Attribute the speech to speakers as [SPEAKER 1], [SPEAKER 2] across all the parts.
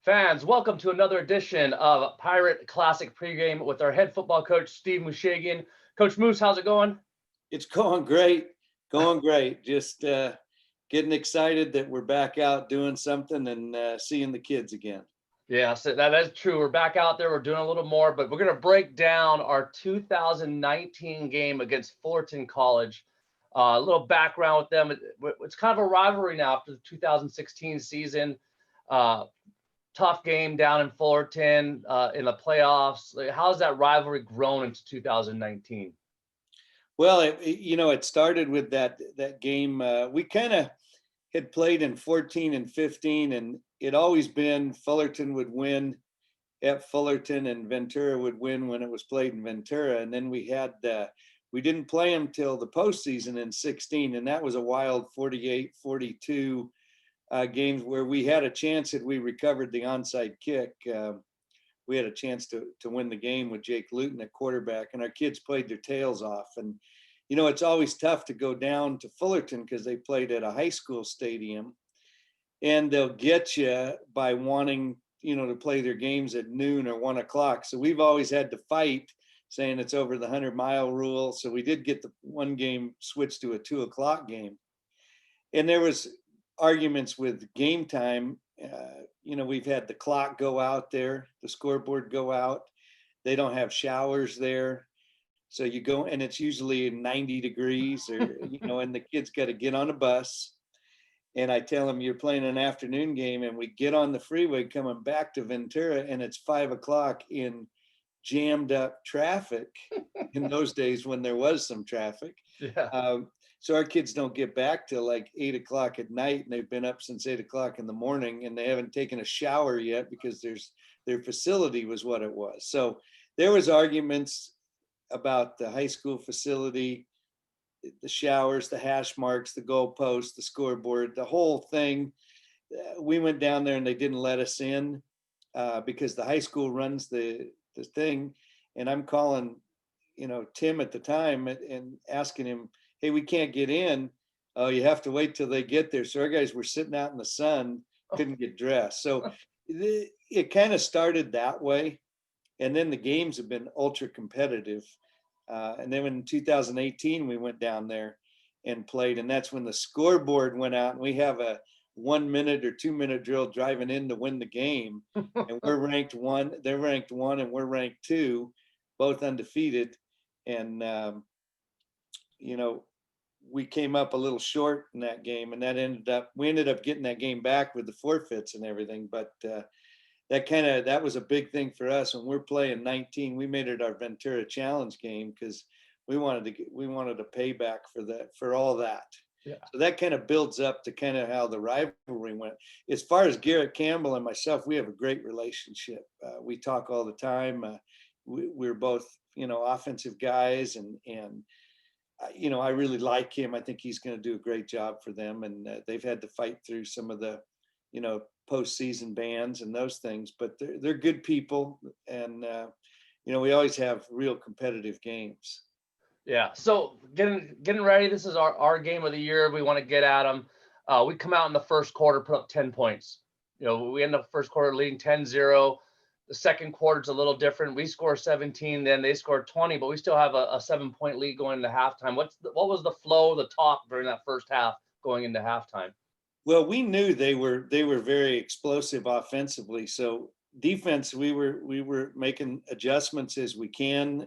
[SPEAKER 1] Fans, welcome to another edition of Pirate Classic Pregame with our head football coach, Steve Mooshagian. Coach Moose, how's it going?
[SPEAKER 2] It's going great. Going great. Just getting excited that we're back out doing something and seeing the kids again.
[SPEAKER 1] Yeah, so that is true. We're back out there. We're doing a little more, but we're going to break down our 2019 game against Fullerton College. A little background with them. It's kind of a rivalry now after the 2016 season. Tough game down in Fullerton in the playoffs. How's that rivalry grown into 2019?
[SPEAKER 2] Well, it started with that game. We kind of had played in 14 and 15, and it always been Fullerton would win at Fullerton and Ventura would win when it was played in Ventura. And then we didn't play them till the postseason in 16, and that was a wild 48-42 games where we had a chance that we recovered the onside kick. We had a chance to win the game with Jake Luton at quarterback, and our kids played their tails off. And, it's always tough to go down to Fullerton because they played at a high school stadium, and they'll get you by wanting, to play their games at noon or 1 o'clock. So we've always had to fight saying it's over the 100-mile rule. So we did get the one game switched to a 2 o'clock game. And there was arguments with game time. We've had the clock go out there, the scoreboard go out. They don't have showers there. So you go, and it's usually 90 degrees and the kids got to get on a bus. And I tell them, you're playing an afternoon game, and we get on the freeway coming back to Ventura, and it's 5 o'clock in jammed up traffic in those days when there was some traffic.
[SPEAKER 1] Yeah.
[SPEAKER 2] So our kids don't get back till like 8 o'clock at night, and they've been up since 8 o'clock in the morning, and they haven't taken a shower yet because their facility was what it was. So there was arguments about the high school facility, the showers, the hash marks, the goalposts, the scoreboard, the whole thing. We went down there and they didn't let us in because the high school runs the thing. And I'm calling, Tim at the time and asking him, hey, we can't get in. Oh, you have to wait till they get there. So our guys were sitting out in the sun, couldn't get dressed. So it kind of started that way. And then the games have been ultra competitive. And then in 2018, we went down there and played. And that's when the scoreboard went out, and we have a 1 minute or 2 minute drill driving in to win the game. And we're ranked 1, they're ranked 1, and we're ranked 2, both undefeated. And, we came up a little short in that game, and we ended up getting that game back with the forfeits and everything. But that was a big thing for us. When we're playing 19, we made it our Ventura Challenge game because we wanted a payback for all that.
[SPEAKER 1] Yeah.
[SPEAKER 2] So that kind of builds up to kind of how the rivalry went. As far as Garrett Campbell and myself, we have a great relationship. We talk all the time. We're both, offensive guys, and I really like him. I think he's going to do a great job for them. And they've had to fight through some of the, postseason bans and those things, but they're good people. And, we always have real competitive games.
[SPEAKER 1] Yeah. So getting ready. This is our game of the year. We want to get at them. We come out in the first quarter, put up 10 points. We end up the first quarter leading 10-0. The second quarter is a little different. We score 17, then they score 20, but we still have a 7-point lead going into halftime. What was the flow, the talk during that first half going into halftime?
[SPEAKER 2] Well, we knew they were very explosive offensively. So defense, we were making adjustments as we can.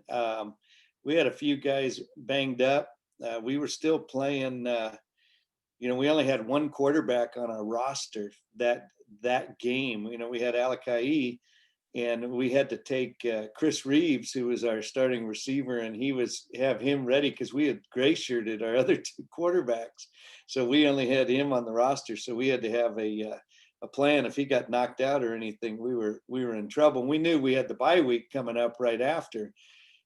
[SPEAKER 2] We had a few guys banged up. We were still playing. We only had one quarterback on our roster that game. We had Alakai, and we had to take Chris Reeves, who was our starting receiver, and have him ready because we had gray shirted our other two quarterbacks. So we only had him on the roster. So we had to have a plan. If he got knocked out or anything, we were in trouble. We knew we had the bye week coming up right after.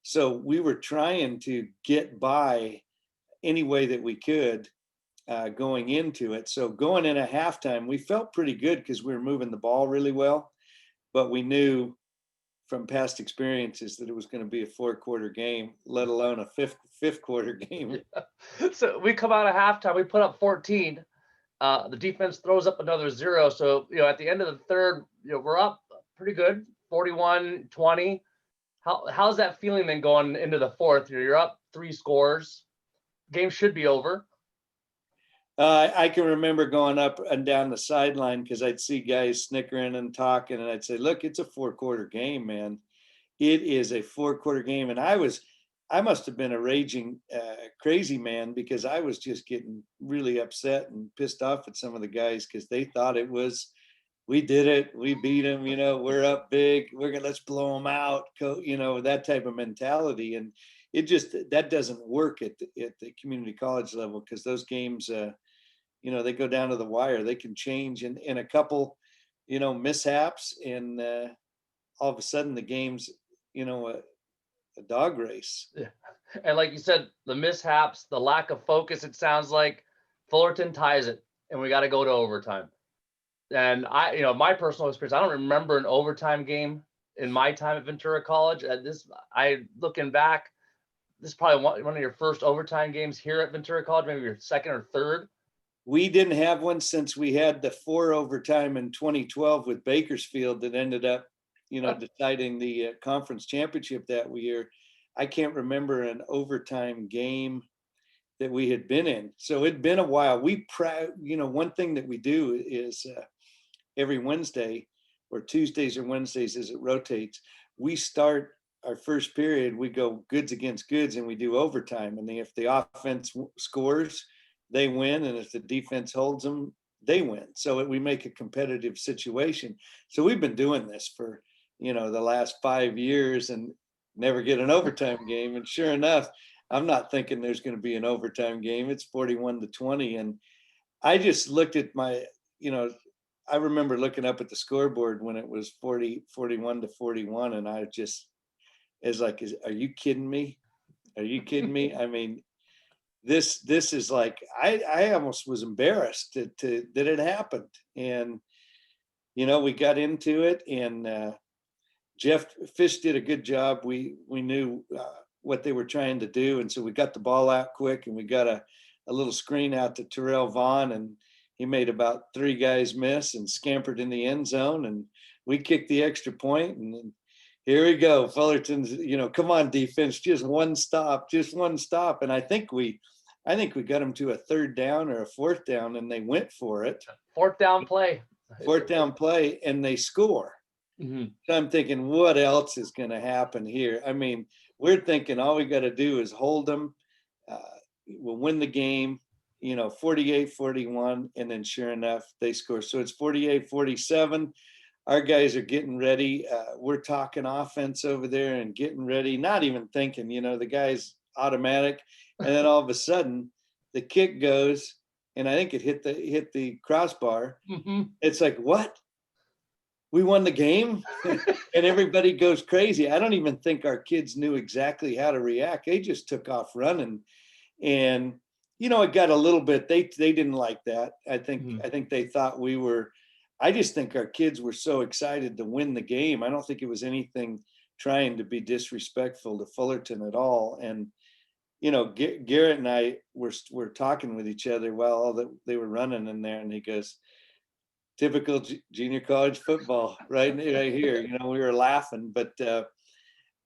[SPEAKER 2] So we were trying to get by any way that we could going into it. So going in at halftime, we felt pretty good because we were moving the ball really well. But we knew from past experiences that it was going to be a 4-quarter game, let alone a fifth quarter game.
[SPEAKER 1] Yeah. So we come out of halftime, we put up 14. The defense throws up another 0. So, at the end of the third, we're up pretty good, 41-20. How's that feeling then going into the fourth? You're up 3 scores. Game should be over.
[SPEAKER 2] I can remember going up and down the sideline because I'd see guys snickering and talking, and I'd say, "Look, it's a 4-quarter game, man. It is a 4-quarter game." And I must have been a raging crazy man because I was just getting really upset and pissed off at some of the guys because they thought it was, we did it, we beat them, we're up big, let's blow them out, that type of mentality. And it just, that doesn't work at the community college level because those games, they go down to the wire. They can change in a couple, mishaps, and all of a sudden the game's, a dog race.
[SPEAKER 1] Yeah. And like you said, the mishaps, the lack of focus, it sounds like Fullerton ties it, and we got to go to overtime. And my personal experience, I don't remember an overtime game in my time at Ventura College. Looking back, this is probably one of your first overtime games here at Ventura College, maybe your second or third.
[SPEAKER 2] We didn't have one since we had the 4 overtime in 2012 with Bakersfield that ended up, deciding the conference championship that year. I can't remember an overtime game that we had been in. So it'd been a while. One thing that we do is every Wednesday or Tuesdays or Wednesdays as it rotates, we start our first period, we go goods against goods and we do overtime. And if the offense scores, they win. And if the defense holds them, they win. So we make a competitive situation. So we've been doing this for, the last 5 years and never get an overtime game. And sure enough, I'm not thinking there's going to be an overtime game. It's 41-20. And I just looked at I remember looking up at the scoreboard when it was 41-41. And I just, are you kidding me? Are you kidding me? I mean, this is like, I almost was embarrassed that it happened. And, we got into it, and Jeff Fish did a good job. We knew what they were trying to do. And so we got the ball out quick, and we got a little screen out to Terrell Vaughn, and he made about 3 guys miss and scampered in the end zone. And we kicked the extra point, and here we go. Fullerton's, come on, defense, just one stop. And I think we got them to a 3rd down or a 4th down, and they went for it.
[SPEAKER 1] 4th down play.
[SPEAKER 2] And they score. Mm-hmm. So I'm thinking, what else is going to happen here? I mean, we're thinking all we got to do is hold them. We'll win the game, 48-41. And then sure enough, they score. So it's 48-47. Our guys are getting ready. We're talking offense over there and getting ready, not even thinking, the guy's automatic. And then all of a sudden the kick goes, and I think it hit the crossbar. Mm-hmm. It's like, what? We won the game? And everybody goes crazy. I don't even think our kids knew exactly how to react. They just took off running. And, it got a little bit, they didn't like that. I think they thought I just think our kids were so excited to win the game. I don't think it was anything trying to be disrespectful to Fullerton at all. And, Garrett and I were talking with each other while they were running in there, and he goes, typical junior college football, right here. We were laughing, but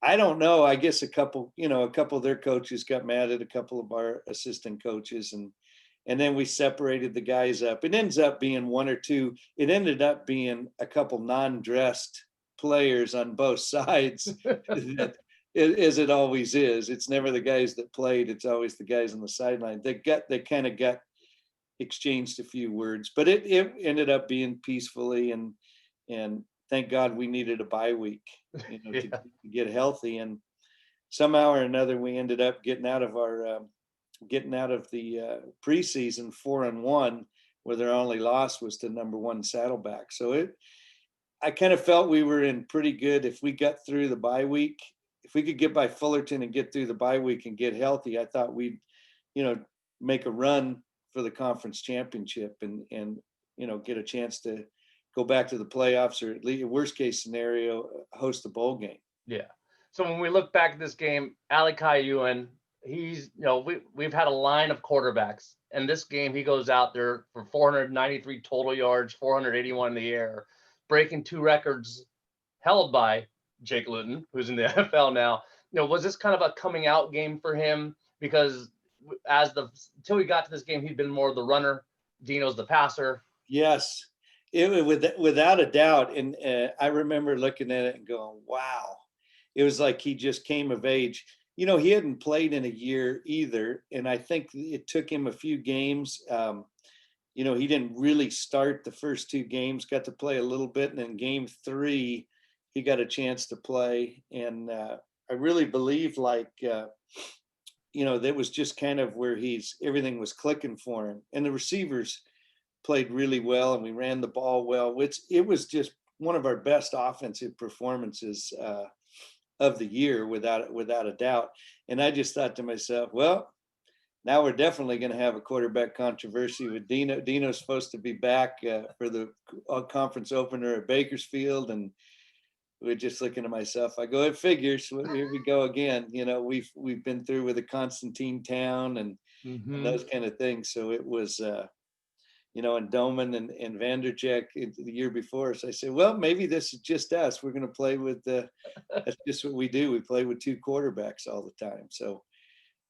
[SPEAKER 2] I don't know. I guess a couple of their coaches got mad at a couple of our assistant coaches, and then we separated the guys up. It ends up being 1 or 2. It ended up being a couple non-dressed players on both sides, as it always is. It's never the guys that played. It's always the guys on the sideline. They kind of got exchanged a few words, but it ended up being peacefully, and thank God we needed a bye week, to get healthy. And somehow or another, we ended up getting out of the preseason 4-1, where their only loss was to number 1 Saddleback. So I kind of felt we were in pretty good. If we got through the bye week, if we could get by Fullerton and get through the bye week and get healthy, I thought we'd, make a run for the conference championship and get a chance to go back to the playoffs, or at least worst case scenario, host the bowl game.
[SPEAKER 1] Yeah. So when we look back at this game, Ali Ewan, he's, we've had a line of quarterbacks. And this game, he goes out there for 493 total yards, 481 in the air, breaking 2 records held by Jake Luton, who's in the NFL now. Was this kind of a coming out game for him? Because until we got to this game, he'd been more the runner. Dino's the passer.
[SPEAKER 2] Yes, without a doubt. And I remember looking at it and going, wow. It was like he just came of age. He hadn't played in a year either. And I think it took him a few games. He didn't really start the first 2 games, got to play a little bit. And then game 3, he got a chance to play. And I really believe that was just kind of where everything was clicking for him. And the receivers played really well, and we ran the ball well, which it was just one of our best offensive performances of the year, without a doubt. And I just thought to myself, well, now we're definitely going to have a quarterback controversy with Dino. Dino's supposed to be back for the conference opener at Bakersfield, and we're just looking at myself. I go, it figures. Here we go again. We've been through with the Constantine Town and those kind of things. So it was, and Doman and Vandercheck the year before. So I said, well, maybe this is just us. We're going to play with that's just what we do. We play with 2 quarterbacks all the time. So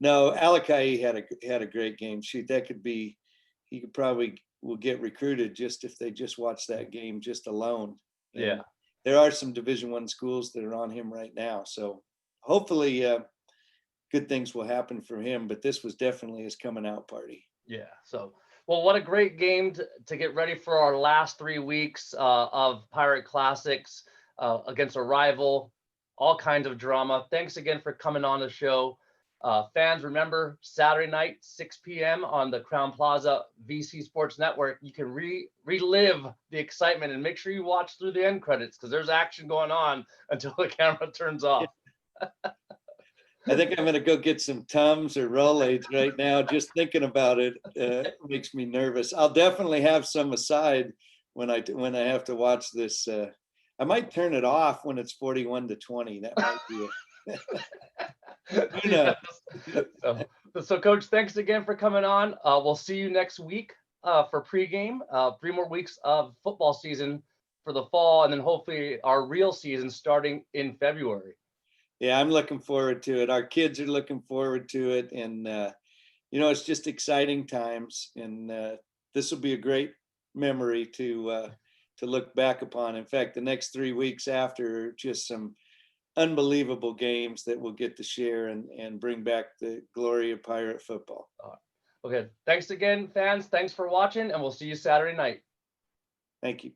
[SPEAKER 2] no, Alakai had a great game. Shoot, he could probably will get recruited just if they just watch that game just alone. And
[SPEAKER 1] yeah.
[SPEAKER 2] There are some Division I schools that are on him right now. So hopefully good things will happen for him, but this was definitely his coming out party.
[SPEAKER 1] Yeah. So, well, what a great game to get ready for our last 3 weeks of Pirate Classics against a rival, all kinds of drama. Thanks again for coming on the show. Fans, remember, Saturday night, 6 p.m. on the Crown Plaza VC Sports Network. You can relive the excitement, and make sure you watch through the end credits, because there's action going on until the camera turns off.
[SPEAKER 2] I think I'm going to go get some Tums or Rolaids right now. Just thinking about it makes me nervous. I'll definitely have some aside when I have to watch this. I might turn it off when it's 41-20. That might be it. Who knows?
[SPEAKER 1] So, Coach, thanks again for coming on. We'll see you next week for pregame. 3 more weeks of football season for the fall, and then hopefully our real season starting in February.
[SPEAKER 2] Yeah, I'm looking forward to it. Our kids are looking forward to it. And, it's just exciting times. And this will be a great memory to look back upon. In fact, the next 3 weeks after are just some unbelievable games that we'll get to share and bring back the glory of Pirate football.
[SPEAKER 1] Okay. Thanks again, fans. Thanks for watching, and we'll see you Saturday night.
[SPEAKER 2] Thank you.